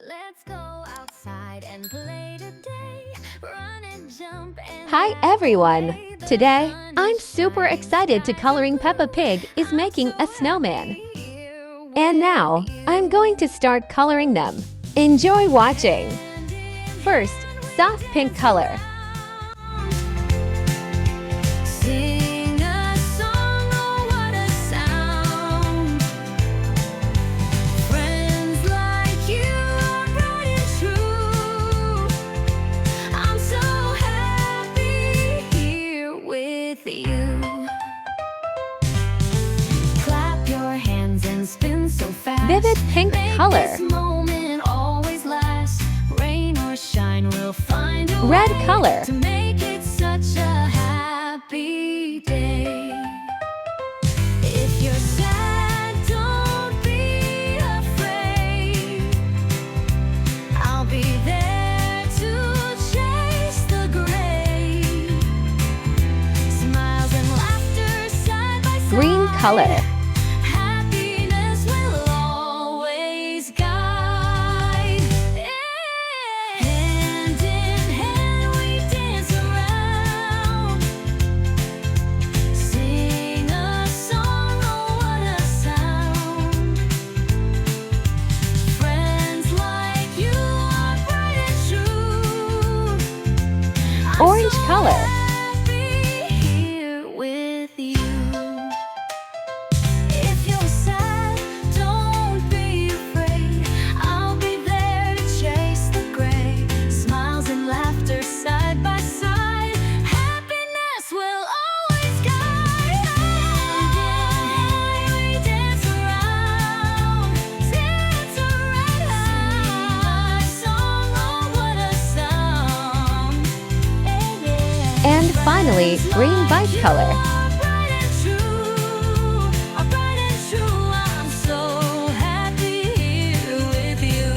Let's go outside and play today. Run and jump and Hi laugh everyone! away. The Today, sun I'm is super shining excited to coloring skies Peppa Pig is above. making I'm a so snowman. happy here And now, with I'm you. going to start coloring them. Enjoy watching! Hand in First, hand we soft pink dance color. around. Sing a song, oh what a sound. Friends like you are bright and true. I'm so happy here with you. Clap your hands and spin so fast. Vivid pink Make color. this moment always last. Rain or shine, we'll find a Red way color. to make it such a happy day. If you're sad, don't be afraid. I'll be there to chase the gray. Smiles and laughter side by side. Green color. Happiness will always guide. Hand in hand we dance around. Sing a song, oh what a sound. Friends like you are bright and true. I'm Orange so color. happy here with you. If you're sad, don't be afraid. I'll be there to chase the gray. Smiles and laughter side by side. Happiness will always guide. We dance around, dance around. Song, oh what a sound. And finally, green bike color. I'm so happy here with you.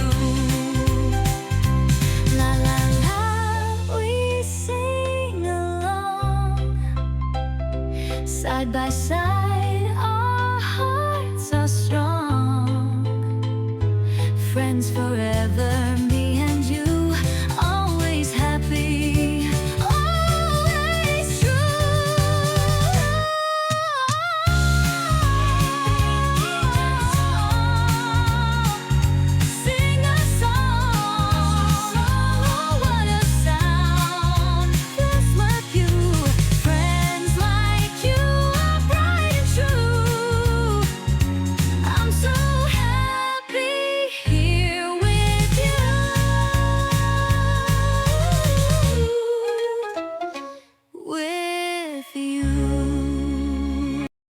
La la la, we sing along. Side by side, our hearts are strong. Friends forever.